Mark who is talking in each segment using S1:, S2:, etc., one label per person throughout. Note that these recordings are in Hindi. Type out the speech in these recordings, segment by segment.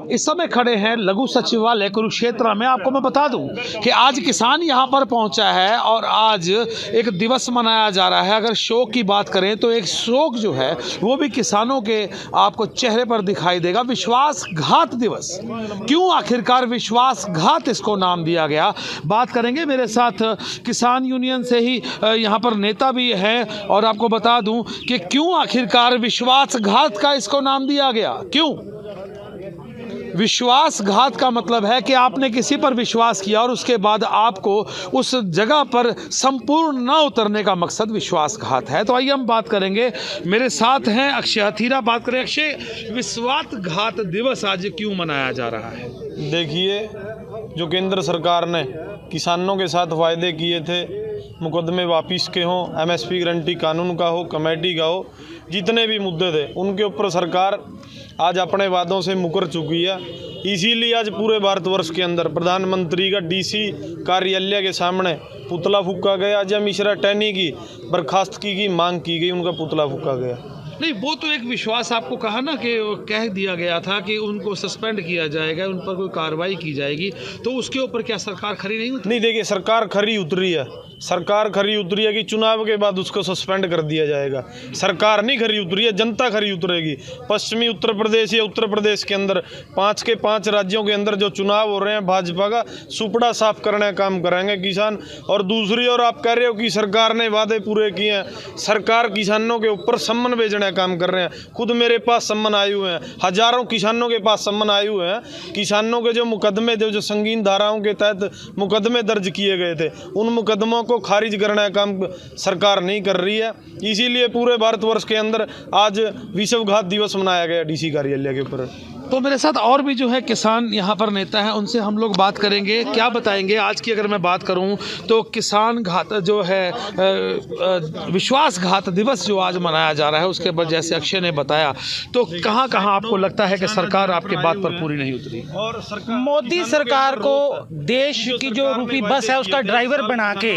S1: इस समय खड़े हैं लघु सचिवालय कुरुक्षेत्र में। आपको मैं बता दूं कि आज किसान यहां पर पहुंचा है और आज एक दिवस मनाया जा रहा है। अगर शोक की बात करें तो एक शोक जो है वो भी किसानों के आपको चेहरे पर दिखाई देगा। विश्वासघात दिवस, क्यों आखिरकार विश्वासघात इसको नाम दिया गया, बात करेंगे। मेरे साथ किसान यूनियन से ही यहाँ पर नेता भी हैं और आपको बता दूं कि क्यों आखिरकार विश्वासघात का इसको नाम दिया गया। क्यों विश्वासघात का मतलब है कि आपने किसी पर विश्वास किया और उसके बाद आपको उस जगह पर संपूर्ण न उतरने का मकसद विश्वासघात है। तो आइए हम बात करेंगे। मेरे साथ हैं अक्षय हथीरा। बात करें अक्षय, विश्वासघात दिवस आज क्यों मनाया जा रहा है?
S2: देखिए, जो केंद्र सरकार ने किसानों के साथ वायदे किए थे, मुकदमे वापिस के हों, एमएसपी गारंटी कानून का हो, कमेटी का हो, जितने भी मुद्दे थे उनके ऊपर सरकार आज अपने वादों से मुकर चुकी है। इसीलिए आज पूरे भारतवर्ष के अंदर प्रधानमंत्री का डीसी कार्यालय के सामने पुतला फूका गया। अजय मिश्रा टैनी की बर्खास्तगी की मांग की गई, उनका पुतला फूका गया।
S1: नहीं, वो तो एक विश्वास आपको कहा ना कि कह दिया गया था कि उनको सस्पेंड किया जाएगा, उन पर कोई कार्रवाई की जाएगी, तो उसके ऊपर क्या सरकार खरी नहीं उतरी?
S2: नहीं, देखिए, सरकार खरी उतरी है। सरकार खरी उतरी है कि चुनाव के बाद उसको सस्पेंड कर दिया जाएगा। सरकार नहीं खरी उतरी है, जनता खरी उतरेगी। पश्चिमी उत्तर प्रदेश या उत्तर प्रदेश के अंदर 5 के 5 राज्यों के अंदर जो चुनाव हो रहे हैं, भाजपा का सुपड़ा साफ करने का काम करेंगे किसान। और दूसरी ओर आप कह रहे हो कि सरकार ने वादे पूरे किए हैं। सरकार किसानों के ऊपर सम्मन भेजने का काम कर रहे हैं। खुद मेरे पास सम्मन आए हुए हैं, हजारों किसानों के पास सम्मन आए हुए हैं। किसानों के जो मुकदमे थे, जो संगीन धाराओं के तहत मुकदमे दर्ज किए गए थे, उन मुकदमों को खारिज करने का काम सरकार नहीं कर रही है। इसीलिए पूरे भारतवर्ष के अंदर आज विश्वासघात दिवस मनाया गया डीसी कार्यालय के ऊपर।
S1: तो मेरे साथ और भी जो है किसान यहाँ पर नेता हैं, उनसे हम लोग बात करेंगे। क्या बताएंगे आज की अगर मैं बात करूँ तो किसान घात जो है विश्वासघात दिवस जो आज मनाया जा रहा है, उसके बाद जैसे अक्षय ने बताया, तो कहाँ कहाँ आपको लगता है कि सरकार आपके बात पर पूरी नहीं उतरी?
S3: और मोदी सरकार को देश की जो रूपी बस है उसका ड्राइवर बना के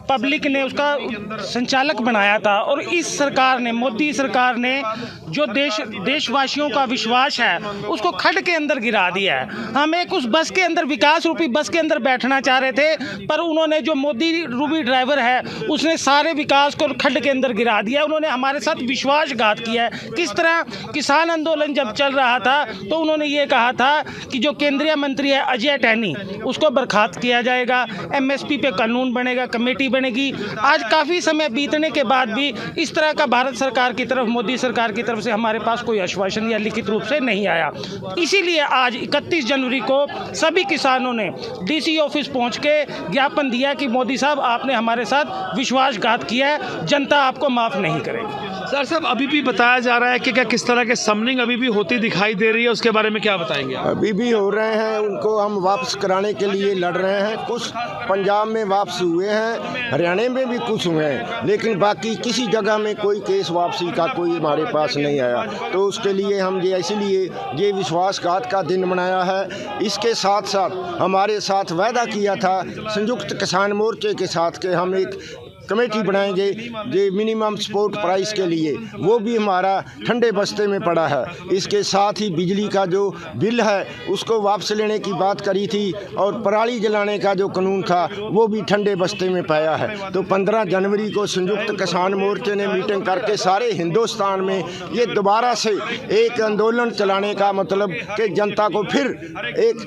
S3: पब्लिक ने उसका संचालक बनाया था। और इस सरकार ने, मोदी सरकार ने जो देशवासियों का विश्वास है उसको खड्ड के अंदर गिरा दिया है। हम एक उस बस के अंदर, विकास रूपी बस के अंदर बैठना चाह रहे थे, पर उन्होंने, जो मोदी रूपी ड्राइवर है, उसने सारे विकास को खड्ड के अंदर गिरा दिया। उन्होंने हमारे साथ विश्वासघात किया है। किस तरह? किसान आंदोलन जब चल रहा था तो उन्होंने ये कहा था कि जो केंद्रीय मंत्री है अजय टैनी, उसको बर्खास्त किया जाएगा, एमएसपी पे कानून बनेगा, कमेटी बनेगी। आज काफ़ी समय बीतने के बाद भी इस तरह का भारत सरकार की तरफ, मोदी सरकार की तरफ से हमारे पास कोई आश्वासन या लिखित रूप से नहीं आया। इसीलिए आज 31 जनवरी को सभी किसानों ने डीसी ऑफिस पहुंच के ज्ञापन दिया कि मोदी साहब, आपने हमारे साथ विश्वासघात किया है, जनता आपको माफ़ नहीं करेगी।
S1: सर साहब, अभी भी बताया जा रहा है कि क्या किस तरह के समनिंग अभी भी होती दिखाई दे रही है, उसके बारे में क्या बताएंगे आप?
S4: अभी भी हो रहे हैं, उनको हम वापस कराने के लिए लड़ रहे हैं। कुछ पंजाब में वापस हुए हैं, हरियाणा में भी कुछ हुए हैं, लेकिन बाकी किसी जगह में कोई केस वापसी का कोई हमारे पास नहीं आया। तो उसके लिए हम ये, इसीलिए ये विश्वासघात का दिन मनाया है। इसके साथ साथ हमारे साथ वायदा किया था संयुक्त किसान मोर्चे के साथ कि हम एक कमेटी बनाएंगे ये मिनिमम सपोर्ट प्राइस के लिए, वो भी हमारा ठंडे बस्ते में पड़ा है। इसके साथ ही बिजली का जो बिल है उसको वापस लेने की बात करी थी, और पराली जलाने का जो कानून था वो भी ठंडे बस्ते में पाया है। तो 15 जनवरी को संयुक्त किसान मोर्चे ने मीटिंग करके सारे हिंदुस्तान में ये दोबारा से एक आंदोलन चलाने का, मतलब कि जनता को फिर एक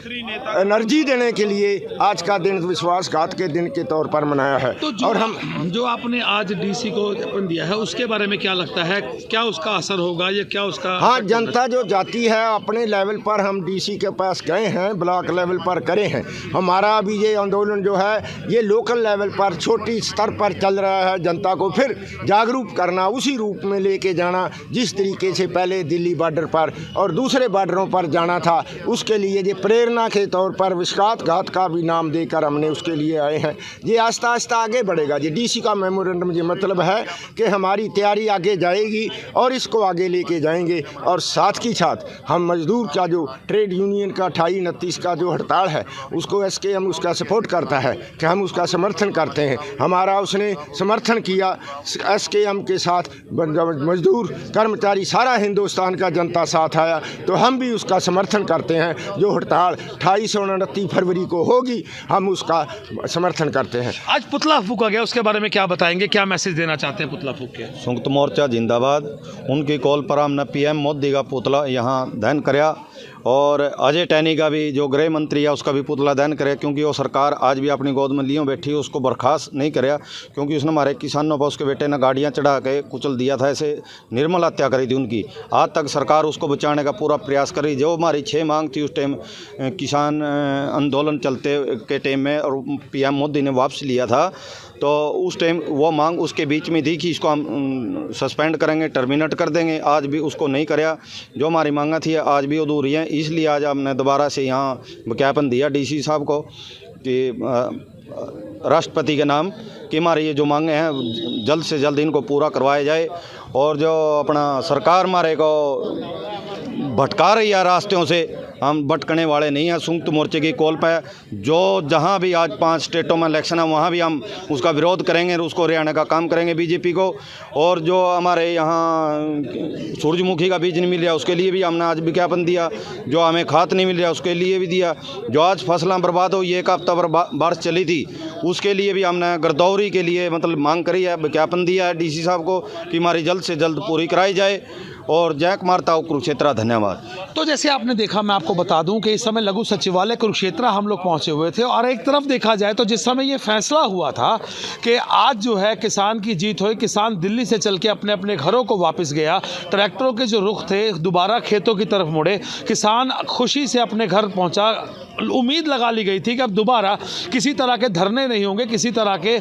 S4: एनर्जी देने के लिए आज का दिन विश्वासघात के दिन के तौर पर मनाया है।
S1: तो
S4: और हम
S1: जो आपने आज डीसी को ज्ञापन दिया है, उसके बारे में क्या लगता है, क्या उसका असर होगा या क्या उसका?
S4: हाँ, जनता जो जाती है अपने लेवल पर, हम डीसी के पास गए हैं, ब्लॉक लेवल पर करे हैं। हमारा अभी ये आंदोलन जो है ये लोकल लेवल पर, छोटी स्तर पर चल रहा है। जनता को फिर जागरूक करना, उसी रूप में लेके जाना जिस तरीके से पहले दिल्ली बॉर्डर पर और दूसरे बॉर्डरों पर जाना था। उसके लिए ये प्रेरणा के तौर पर विश्वासघात का भी नाम देकर हमने उसके लिए आए हैं। ये आस्ता आस्ता आगे बढ़ेगा। ये डीसी इसी का मेमोरेंडम ये मतलब है कि हमारी तैयारी आगे जाएगी और इसको आगे लेके जाएंगे। और साथ ही साथ हम मजदूर का जो ट्रेड यूनियन का 28-29 का जो हड़ताल है उसको SKM उसका सपोर्ट करता है कि हम उसका समर्थन करते हैं। हमारा उसने समर्थन किया SKM के साथ, मजदूर कर्मचारी सारा हिंदुस्तान का जनता साथ आया, तो हम भी उसका समर्थन करते हैं। जो हड़ताल 28 और 29 फरवरी को होगी हम उसका समर्थन करते हैं।
S1: आज पुतला फूका गया, उसके बारे में क्या बताएंगे, क्या मैसेज देना चाहते हैं पुतला फूक के?
S5: संयुक्त मोर्चा जिंदाबाद। उनकी कॉल पर हमने PM मोदी का पुतला यहाँ दहन कराया और अजय टैनी का भी जो गृह मंत्री है उसका भी पुतला दहन करे, क्योंकि वो सरकार आज भी अपनी गोद में लियों बैठी है, उसको बर्खास्त नहीं कराया, क्योंकि उसने हमारे किसानों पर उसके बेटे ने गाड़ियाँ चढ़ा के कुचल दिया था, ऐसे निर्मल हत्या करी थी उनकी। आज तक सरकार उसको बचाने का पूरा प्रयास करी। जो हमारी 6 मांग थी उस टाइम किसान आंदोलन चलते के टाइम में और PM मोदी ने वापस लिया था, तो उस टाइम वो मांग उसके बीच में थी कि इसको हम सस्पेंड करेंगे, टर्मिनेट कर देंगे। आज भी उसको नहीं कराया। जो हमारी मांगा थी आज भी अधूरी हैं, इसलिए आज हमने दोबारा से यहाँ विज्ञापन दिया DC साहब को कि राष्ट्रपति के नाम कि हमारी ये जो मांगे हैं जल्द से जल्द इनको पूरा करवाया जाए। और जो अपना सरकार हमारे को भटका रही है रास्तों से, हम भटकने वाले नहीं हैं। संयुक्त मोर्चे की कॉल पर जो जहां भी आज 5 स्टेटों में इलेक्शन है वहां भी हम उसका विरोध करेंगे और उसको हरियाणा का काम करेंगे BJP को। और जो हमारे यहाँ सूरजमुखी का बीज नहीं मिल रहा उसके लिए भी हमने आज विज्ञापन दिया। जो हमें खाद नहीं मिल रहा उसके लिए भी दिया। जो आज फसलें बर्बाद हो, ये 1 हफ्ता बारिश चली थी, उसके लिए भी हमने गिरदौरी के लिए मतलब मांग करी है, विज्ञापन दिया है DC साहब को कि हमारी जल्द से जल्द पूरी कराई जाए। और जय कुमार ताऊ कुरुक्षेत्र, धन्यवाद।
S1: तो जैसे आपने देखा, मैं आपको बता दूं कि इस समय लघु सचिवालय कुरुक्षेत्र हम लोग पहुंचे हुए थे और एक तरफ देखा जाए तो जिस समय ये फैसला हुआ था कि आज जो है किसान की जीत हुई, किसान दिल्ली से चल के अपने अपने घरों को वापस गया, ट्रैक्टरों के जो रुख थे दोबारा खेतों की तरफ मुड़े, किसान खुशी से अपने घर पहुंचा। उम्मीद लगा ली गई थी कि अब दोबारा किसी तरह के धरने नहीं होंगे, किसी तरह के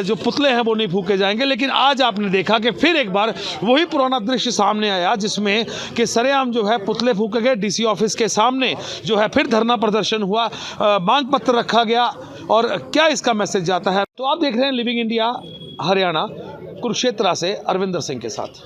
S1: जो पुतले हैं वो नहीं फूके जाएंगे। लेकिन आज आपने देखा कि फिर एक बार वही पुराना दृश्य सामने आया, जिसमें कि सरेआम जो है पुतले फूके गए। DC ऑफिस के सामने जो है फिर धरना प्रदर्शन हुआ, मांग पत्र रखा गया। और क्या इसका मैसेज जाता है, तो आप देख रहे हैं लिविंग इंडिया हरियाणा, कुरुक्षेत्र से अरविंदर सिंह के साथ।